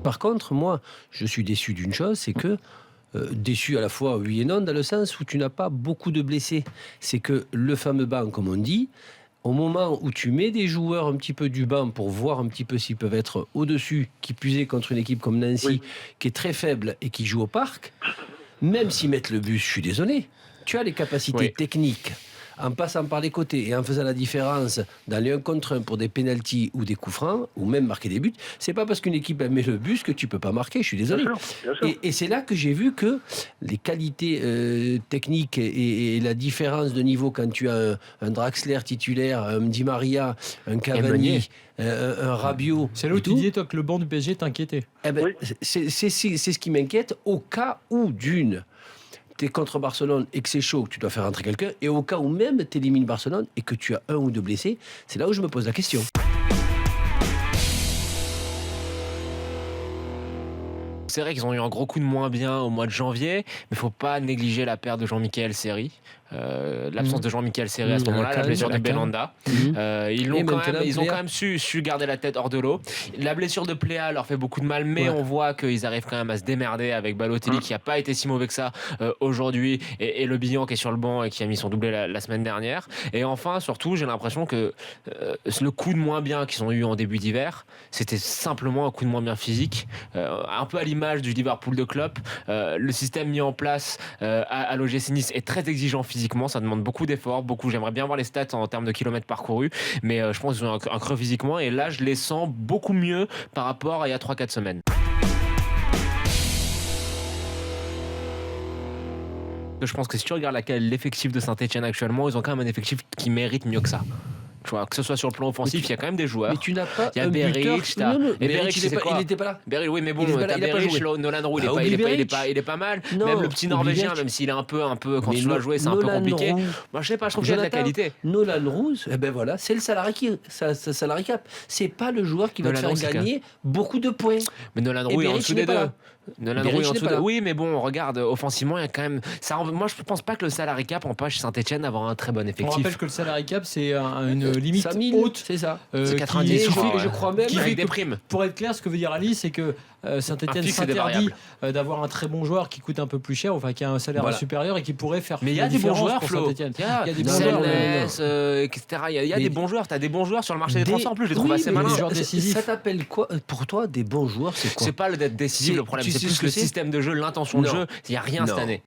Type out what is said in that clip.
Par contre, moi, je suis déçu d'une chose, c'est que déçu à la fois oui et non, dans le sens où tu n'as pas beaucoup de blessés. C'est que le fameux banc, comme on dit, au moment où tu mets des joueurs un petit peu du banc pour voir un petit peu s'ils peuvent être au-dessus, qui plus est contre une équipe comme Nancy, qui est très faible et qui joue au parc, même s'ils mettent le but, je suis désolé, tu as les capacités techniques en passant par les côtés et en faisant la différence dans les 1 contre 1 pour des pénaltys ou des coups francs, ou même marquer des buts, c'est pas parce qu'une équipe elle met le but que tu peux pas marquer, je suis désolé. Bien sûr. Et c'est là que j'ai vu que les qualités techniques et la différence de niveau quand tu as un Draxler titulaire, un Di Maria, un Cavani, un Rabiot... C'est là où tu disais, toi, que le banc du PSG t'inquiétait. C'est ce qui m'inquiète au cas où t'es contre Barcelone et que c'est chaud, que tu dois faire rentrer quelqu'un, et au cas où même t'élimines Barcelone et que tu as 1 ou 2 blessés, c'est là où je me pose la question. C'est vrai qu'ils ont eu un gros coup de moins bien au mois de janvier, mais il ne faut pas négliger la perte de Jean-Michel Seri. L'absence de Jean-Michel Seri à ce moment-là, la blessure de Belhanda. Ils ont quand même su garder la tête hors de l'eau. La blessure de Pléa leur fait beaucoup de mal, mais on voit qu'ils arrivent quand même à se démerder avec Balotelli qui n'a pas été si mauvais que ça aujourd'hui, et Le Bihan qui est sur le banc et qui a mis son doublé la semaine dernière. Et enfin, surtout, j'ai l'impression que le coup de moins bien qu'ils ont eu en début d'hiver, c'était simplement un coup de moins bien physique, un peu à l'image du Liverpool de Klopp. Le système mis en place à l'OGC Nice est très exigeant physiquement, ça demande beaucoup d'efforts, j'aimerais bien voir les stats en termes de kilomètres parcourus, mais je pense qu'ils ont un creux physiquement, et là je les sens beaucoup mieux par rapport à il y a 3-4 semaines. Je pense que si tu regardes l'effectif de Saint-Etienne actuellement, ils ont quand même un effectif qui mérite mieux que ça. Tu vois, que ce soit sur le plan offensif, il y a quand même des joueurs. Mais tu n'as pas il y a Berich, il n'était pas là. Berich, oui, mais bon, t'as Berich, Nolan Roux, il est pas mal. Non, même le petit Norvégien, même s'il est un peu quand tu dois jouer, c'est un peu compliqué. Moi, je sais pas, je trouve qu'il y a de la qualité. Nolan Roux, voilà, c'est le salarié cap. C'est pas le joueur qui va te faire gagner beaucoup de points. Mais Nolan Roux est en dessous des deux. Oui, mais bon, regarde, offensivement, il y a quand même. Moi, je pense pas que le salary cap empêche Saint-Etienne d'avoir un très bon effectif. On rappelle que le salary cap, c'est une limite haute. C'est ça. C'est 90, je crois même. Avec des primes. Pour être clair, ce que veut dire Ali, c'est que Saint-Etienne s'interdit d'avoir un très bon joueur qui coûte un peu plus cher, enfin qui a un salaire supérieur et qui pourrait faire. Mais il y a des bons joueurs, Flo. Il y a des bons joueurs, etc. Il y a des bons joueurs. T'as des bons joueurs sur le marché des transferts en plus. Je les trouve assez malins. Ça t'appelle quoi pour toi des bons joueurs? C'est quoi? C'est pas le d'être décisif le problème. C'est plus le système de jeu, l'intention de jeu. Il y a rien cette année.